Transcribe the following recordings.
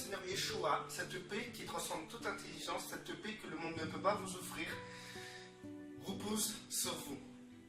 Seigneur Yeshua, cette paix qui transcende toute intelligence, cette paix que le monde ne peut pas vous offrir, repose sur vous.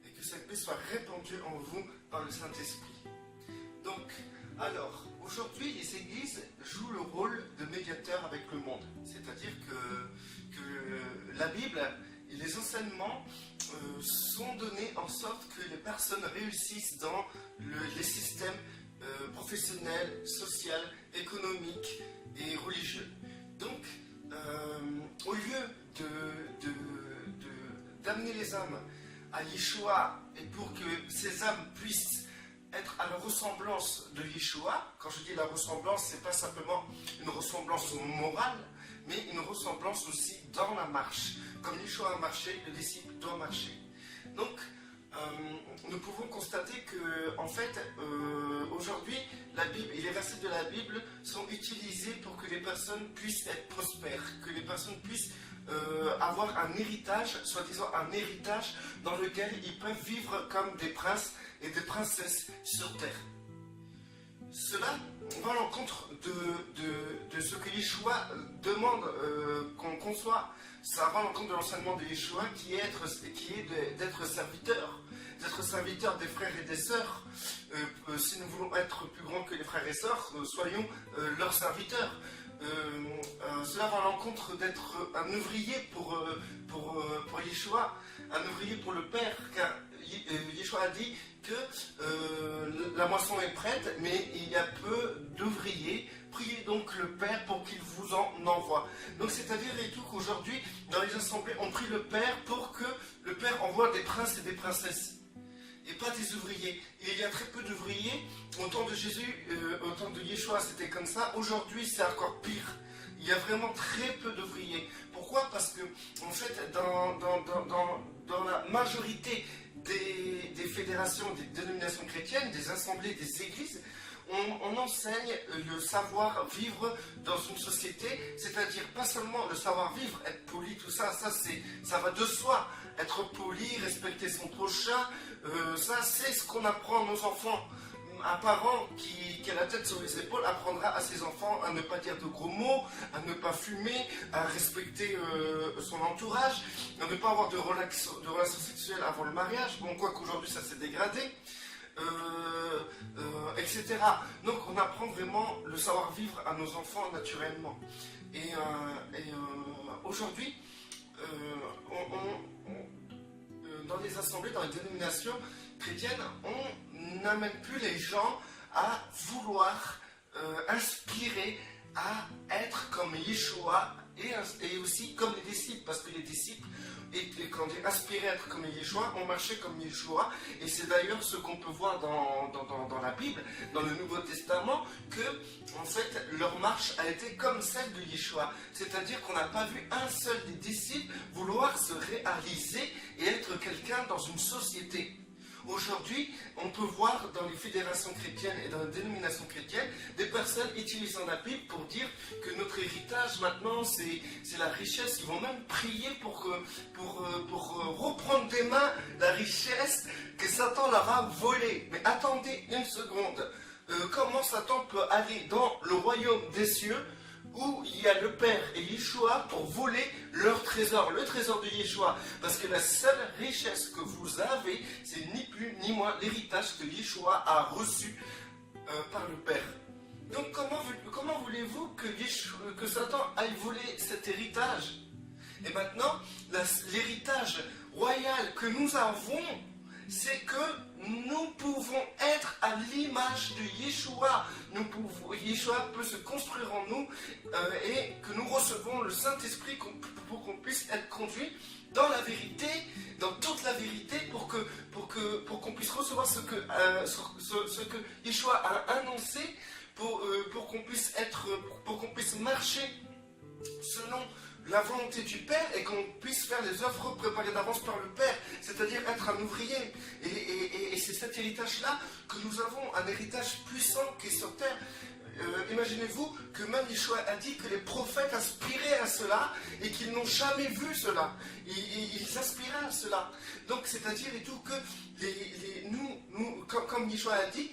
Et que cette paix soit répandue en vous par le Saint-Esprit. Donc, alors, aujourd'hui, les églises jouent le rôle de médiateur avec le monde. C'est-à-dire que la Bible et les enseignements sont donnés en sorte que les personnes réussissent dans les systèmes professionnels, sociaux, économiques et religieux. Donc, au lieu d'amener les âmes à Yeshua et pour que ces âmes puissent être à la ressemblance de Yeshua, quand je dis la ressemblance, c'est pas simplement une ressemblance morale, mais une ressemblance aussi dans la marche. Comme Yeshua a marché, le disciple doit marcher. Donc, nous pouvons constater que, en fait, aujourd'hui, la Bible et les versets de la Bible sont utilisés pour que les personnes puissent être prospères, que les personnes puissent avoir un héritage, soi-disant un héritage dans lequel ils peuvent vivre comme des princes et des princesses sur terre. Cela va à l'encontre de ce que Yeshua demande qu'on conçoit. Ça va à l'encontre de l'enseignement de Yeshua qui est d'être serviteur des frères et des sœurs. Si nous voulons être plus grands que les frères et sœurs, soyons leurs serviteurs. Cela va à l'encontre d'être un ouvrier pour Yeshua, un ouvrier pour le Père, car Yeshua a dit que la moisson est prête, mais il y a peu d'ouvriers. Priez donc le Père pour qu'il vous en envoie. Donc c'est-à-dire et tout qu'aujourd'hui, dans les assemblées, on prie le Père pour que le Père envoie des princes et des princesses. Et pas des ouvriers. Et il y a très peu d'ouvriers. Au temps de Jésus, au temps de Yeshua, c'était comme ça. Aujourd'hui, c'est encore pire. Il y a vraiment très peu d'ouvriers. Pourquoi? Parce que, en fait, dans la majorité des fédérations, des dénominations chrétiennes, des assemblées, des églises, on enseigne le savoir-vivre dans une société, c'est-à-dire pas seulement le savoir-vivre, être poli, tout ça, ça va de soi. Être poli, respecter son prochain, ça c'est ce qu'on apprend à nos enfants. Un parent qui a la tête sur les épaules apprendra à ses enfants à ne pas dire de gros mots, à ne pas fumer, à respecter son entourage, à ne pas avoir de relations sexuelles avant le mariage. Bon, quoi qu'aujourd'hui ça s'est dégradé. Etc. Donc on apprend vraiment le savoir-vivre à nos enfants naturellement. Et aujourd'hui, dans les assemblées, dans les dénominations chrétiennes, on n'amène plus les gens à vouloir inspirer à être comme Yeshua et aussi comme les disciples, parce que les disciples, quand on dit aspirer à être comme Yeshua, on marchait comme Yeshua, et c'est d'ailleurs ce qu'on peut voir dans la Bible, dans le Nouveau Testament, que en fait leur marche a été comme celle de Yeshua, c'est-à-dire qu'on n'a pas vu un seul des disciples vouloir se réaliser et être quelqu'un dans une société. Aujourd'hui, on peut voir dans les fédérations chrétiennes et dans les dénominations chrétiennes des personnes utilisant la Bible pour dire que notre héritage maintenant c'est la richesse. Ils vont même prier pour reprendre des mains la richesse que Satan leur a volée. Mais attendez une seconde, comment Satan peut aller dans le royaume des cieux où il y a le Père et Yeshua pour voler leur trésor, le trésor de Yeshua. Parce que la seule richesse que vous avez, c'est ni plus ni moins l'héritage que Yeshua a reçu par le Père. Donc comment voulez-vous que Satan aille voler cet héritage? Et maintenant, l'héritage royal que nous avons, c'est que nous pouvons être à l'image de Yeshua. Yeshua peut se construire en nous et que nous recevons le Saint-Esprit pour qu'on puisse être conduit dans la vérité, dans toute la vérité, pour qu'on puisse recevoir ce que Yeshua a annoncé, pour qu'on puisse marcher selon la volonté du Père et qu'on puisse faire les œuvres préparées d'avance par le Père, c'est-à-dire être un ouvrier. Et c'est cet héritage-là que nous avons, un héritage puissant qui est sur terre. imaginez-vous que même Yeshua a dit que les prophètes aspiraient à cela et qu'ils n'ont jamais vu cela. Ils aspiraient à cela. Donc, c'est-à-dire et tout que nous comme Yeshua a dit,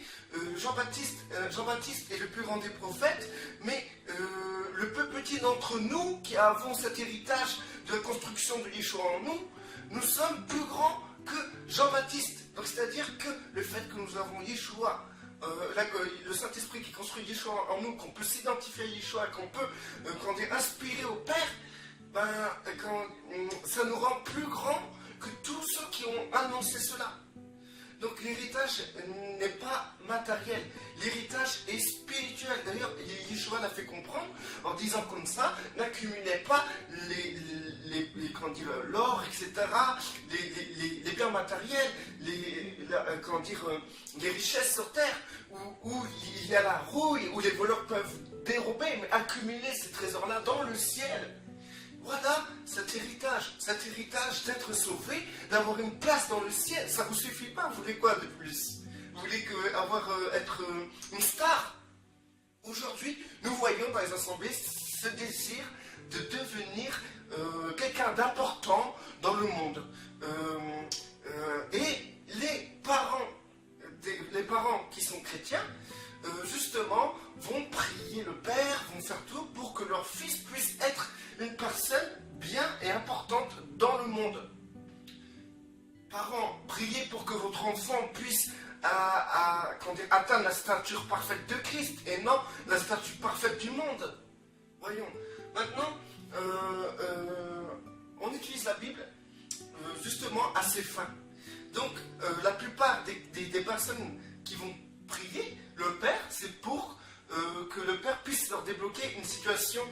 Jean-Baptiste est le plus grand des prophètes, mais le peu petit d'entre nous qui avons cet héritage de la construction de Yeshua en nous, nous sommes plus grands que Jean-Baptiste. Donc, c'est-à-dire que le fait que nous avons Yeshua, le Saint-Esprit qui construit Yeshua en nous, qu'on peut s'identifier à Yeshua, qu'on peut inspirer au Père, ça nous rend plus grands que tous ceux qui ont annoncé cela. Donc l'héritage n'est pas matériel, l'héritage est spirituel. D'ailleurs, Yeshua l'a fait comprendre en disant comme ça, n'accumulez pas l'or, etc., les biens matériels, les richesses sur terre, où il y a la rouille, où les voleurs peuvent dérober, mais accumuler ces trésors-là dans le ciel. Voilà cet héritage d'être sauvé, d'avoir une place dans le ciel. Ça ne vous suffit pas, vous voulez quoi de plus? Vous voulez être une star? Aujourd'hui, nous voyons dans les assemblées ce désir de devenir quelqu'un d'important dans le monde. Et les parents qui sont chrétiens, justement, vont prier le Père, vont faire tout pour que leur fils puisse être une personne bien et importante dans le monde. Parents, priez pour que votre enfant puisse atteindre la stature parfaite de Christ et non la stature parfaite du monde. Voyons. Maintenant, on utilise la Bible justement à ces fins. Donc, la plupart des personnes qui vont prier le Père, c'est pour que le Père puisse leur débloquer une situation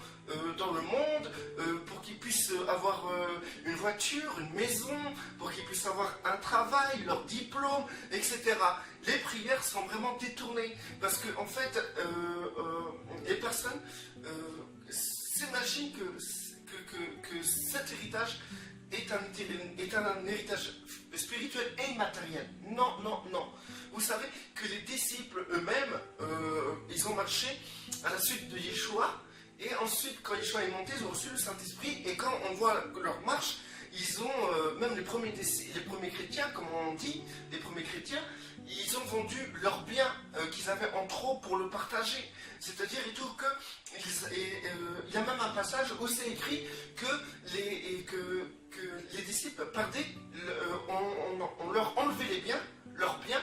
dans le monde, pour qu'ils puissent avoir une voiture, une maison, pour qu'ils puissent avoir un travail, leur diplôme, etc. Les prières sont vraiment détournées, parce que en fait, les personnes s'imaginent que cet héritage est un héritage spirituel et matériel. Non, non, non. Vous savez que les disciples eux-mêmes, ils ont marché à la suite de Yeshua, et ensuite, quand Yeshua est monté, ils ont reçu le Saint-Esprit, et quand on voit leur marche, ils ont, même les premiers chrétiens, comme on dit, les premiers chrétiens, ils ont vendu leurs biens qu'ils avaient en trop pour le partager. C'est-à-dire et tout que, il y a même un passage où c'est écrit que les disciples perdaient, on leur enlevait leurs biens,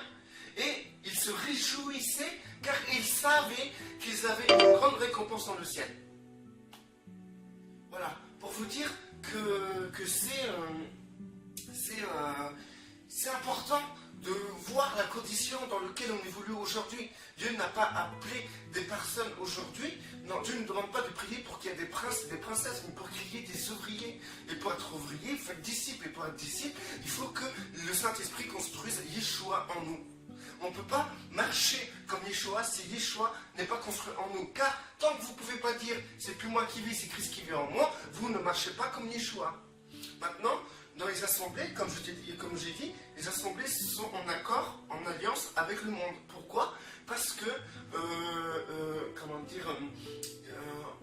et ils se réjouissaient car ils savaient qu'ils avaient une grande récompense dans le ciel. Voilà, pour vous dire que c'est important de voir la condition dans laquelle on évolue aujourd'hui. Dieu n'a pas appelé des personnes aujourd'hui. Non, Dieu ne demande pas de prier pour qu'il y ait des princes et des princesses, mais pour qu'il y ait des ouvriers. Et pour être ouvrier, il faut être disciple. Et pour être disciple, il faut que le Saint-Esprit construise Yeshua en nous. On ne peut pas marcher comme Yeshua si Yeshua n'est pas construit en nous. Car tant que vous ne pouvez pas dire « c'est plus moi qui vis, c'est Christ qui vit en moi », vous ne marchez pas comme Yeshua. Maintenant, dans les assemblées, comme j'ai dit, les assemblées sont en accord, en alliance avec le monde. Pourquoi? Parce que,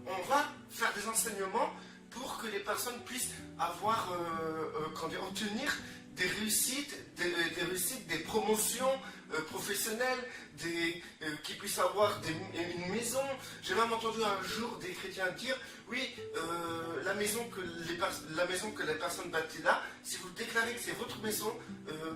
on va faire des enseignements pour que les personnes puissent avoir, obtenir des réussites, des promotions professionnelles, qui puissent avoir une maison. J'ai même entendu un jour des chrétiens dire, oui, la maison que les personnes bâtissent là, si vous déclarez que c'est votre maison,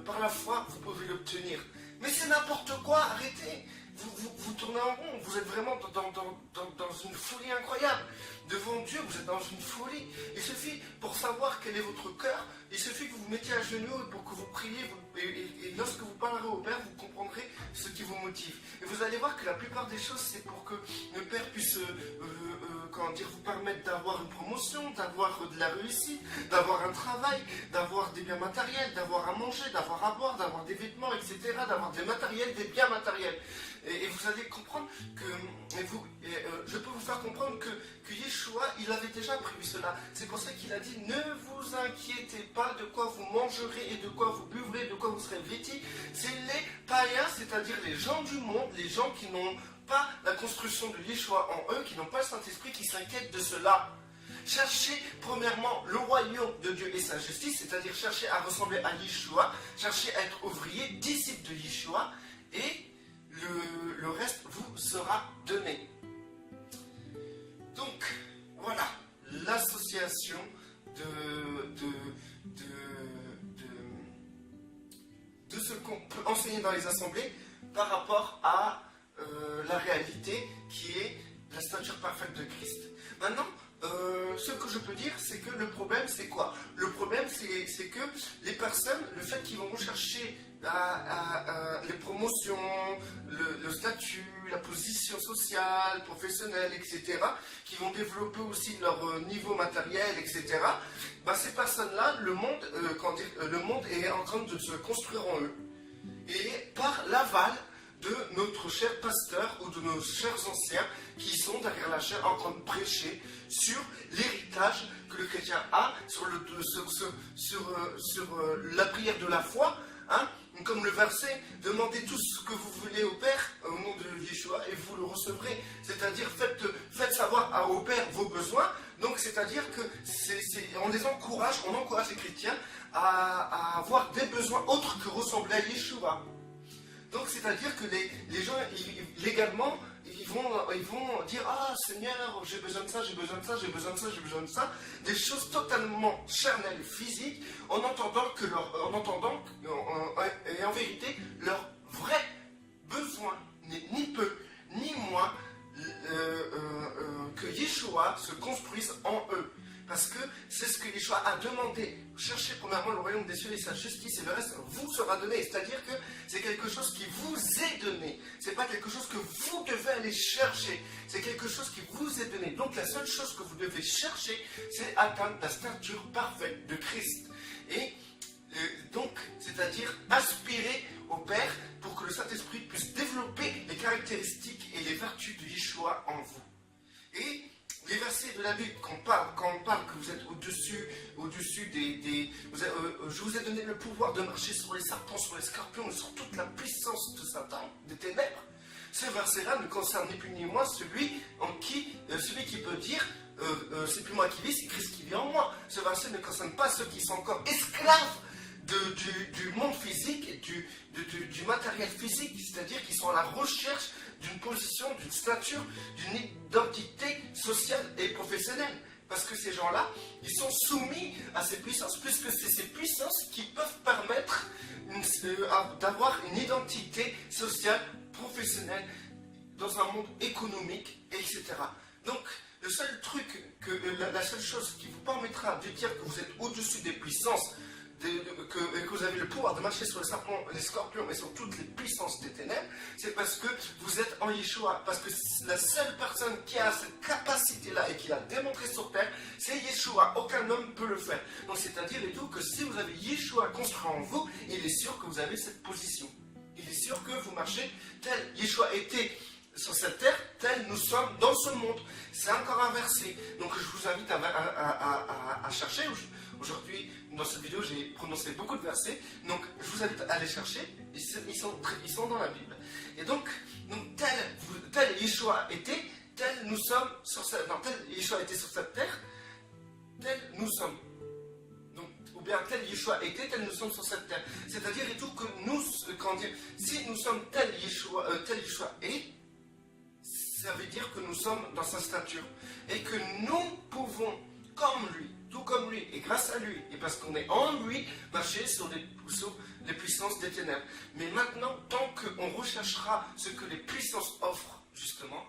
par la foi, vous pouvez l'obtenir. Mais c'est n'importe quoi, arrêtez. Vous tournez en rond, vous êtes vraiment dans une folie incroyable. Devant Dieu, vous êtes dans une folie. Il suffit, pour savoir quel est votre cœur, il suffit que vous vous mettiez à genoux et pour que vous priez. Et lorsque vous parlerez au Père, vous comprendrez ce qui vous motive. Et vous allez voir que la plupart des choses, c'est pour que le Père puisse vous permettre d'avoir une promotion, d'avoir de la réussite, d'avoir un travail, d'avoir des biens matériels, d'avoir à manger, d'avoir à boire, d'avoir des vêtements, etc., d'avoir des matériels, des biens matériels. Et vous allez comprendre que, je peux vous faire comprendre que Yeshua, il avait déjà prévu cela. C'est pour ça qu'il a dit, ne vous inquiétez pas de quoi vous mangerez et de quoi vous buvrez, de quoi vous serez vêtis. C'est les païens, c'est-à-dire les gens du monde, les gens qui n'ont pas la construction de Yeshua en eux, qui n'ont pas le Saint-Esprit, qui s'inquiètent de cela. Cherchez premièrement le royaume de Dieu et sa justice, c'est-à-dire chercher à ressembler à Yeshua, chercher à être ouvrier, disciple de Yeshua, et le reste vous sera donné. Donc, voilà, l'association de ce qu'on peut enseigner dans les assemblées par rapport à la réalité qui est la stature parfaite de Christ. Maintenant, ce que je peux dire, c'est que le problème, c'est quoi? Le problème, c'est que les personnes, le fait qu'ils vont rechercher les promotions, le statut, la position sociale, professionnelle, etc., qui vont développer aussi leur niveau matériel, etc., bah, ces personnes-là, le monde est en train de se construire en eux. Et par l'aval de notre cher pasteur ou de nos chers anciens qui sont derrière la chair en train de prêcher sur l'héritage que le chrétien a, sur la prière de la foi, hein, comme le verset, demandez tout ce que vous voulez au Père au nom de Yeshua et vous le recevrez. C'est-à-dire faites savoir au Père vos besoins. Donc c'est-à-dire que on encourage les chrétiens à avoir des besoins autres que ressembler à Yeshua. Donc c'est-à-dire que les gens, légalement, ils vont dire « Ah Seigneur, j'ai besoin de ça, j'ai besoin de ça, j'ai besoin de ça, j'ai besoin de ça », des choses totalement charnelles, physiques, en entendant et en vérité, leur vrai besoin n'est ni peu, ni moins que Yeshua se construise en eux. Parce que c'est ce que Yeshua a demandé. Cherchez premièrement le royaume des cieux et sa justice, et le reste vous sera donné. C'est-à-dire que c'est quelque chose qui vous est donné. C'est pas quelque chose que vous devez aller chercher. C'est quelque chose qui vous est donné. Donc la seule chose que vous devez chercher, c'est atteindre la stature parfaite de Christ. Et donc, c'est-à-dire aspirer au Père pour que le Saint-Esprit puisse développer les caractéristiques et les vertus de Yeshua en vous. Et les versets de la Bible, quand on parle que vous êtes au-dessus des... je vous ai donné le pouvoir de marcher sur les serpents, sur les scorpions et sur toute la puissance de Satan, des ténèbres. Ce verset-là ne concerne ni plus ni moins celui qui peut dire c'est plus moi qui vis, c'est Christ qui vit en moi. Ce verset ne concerne pas ceux qui sont encore esclaves du monde physique et du matériel physique, c'est-à-dire qu'ils sont à la recherche d'une position, d'une stature, d'une identité sociale et professionnelle. Parce que ces gens-là, ils sont soumis à ces puissances, puisque c'est ces puissances qui peuvent permettre d'avoir une identité sociale, professionnelle, dans un monde économique, etc. Donc, le seul truc, la seule chose qui vous permettra de dire que vous êtes au-dessus des puissances, que vous avez le pouvoir de marcher sur les serpents, les scorpions et sur toutes les puissances des ténèbres, c'est parce que vous êtes en Yeshua. Parce que la seule personne qui a cette capacité-là et qui l'a démontré sur terre, c'est Yeshua. Aucun homme ne peut le faire. Donc c'est-à-dire et tout que si vous avez Yeshua construit en vous, il est sûr que vous avez cette position. Il est sûr que vous marchez tel Yeshua était sur cette terre, tel nous sommes dans ce monde. C'est encore un verset. Donc je vous invite à chercher. Aujourd'hui, dans cette vidéo, j'ai prononcé beaucoup de versets. Donc je vous invite à les chercher. Ils sont dans la Bible. Et donc tel Yeshua était, tel nous sommes sur cette terre. Tel Yeshua était sur cette terre, tel nous sommes. Donc, ou bien tel Yeshua était, tel nous sommes sur cette terre. C'est-à-dire et tout que nous, si nous sommes tel Yeshua est, ça veut dire que nous sommes dans sa stature. Et que nous pouvons, comme lui, tout comme lui, et grâce à lui, et parce qu'on est en lui, marcher sur les puissances des ténèbres. Mais tant qu'on recherchera ce que les puissances offrent, justement,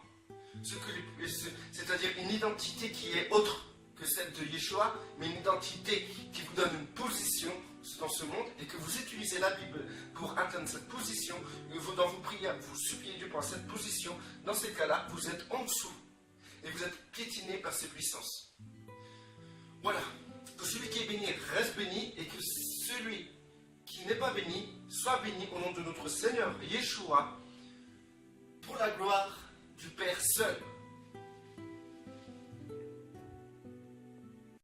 c'est-à-dire une identité qui est autre que celle de Yeshua, mais une identité qui vous donne une position dans ce monde, et que vous utilisez la Bible pour atteindre cette position, dans vos prières, vous suppliez Dieu pour cette position, dans ces cas-là, vous êtes en dessous, et vous êtes piétiné par ces puissances. Voilà, que celui qui est béni reste béni, et que celui qui n'est pas béni soit béni au nom de notre Seigneur Yeshua, pour la gloire du Père seul.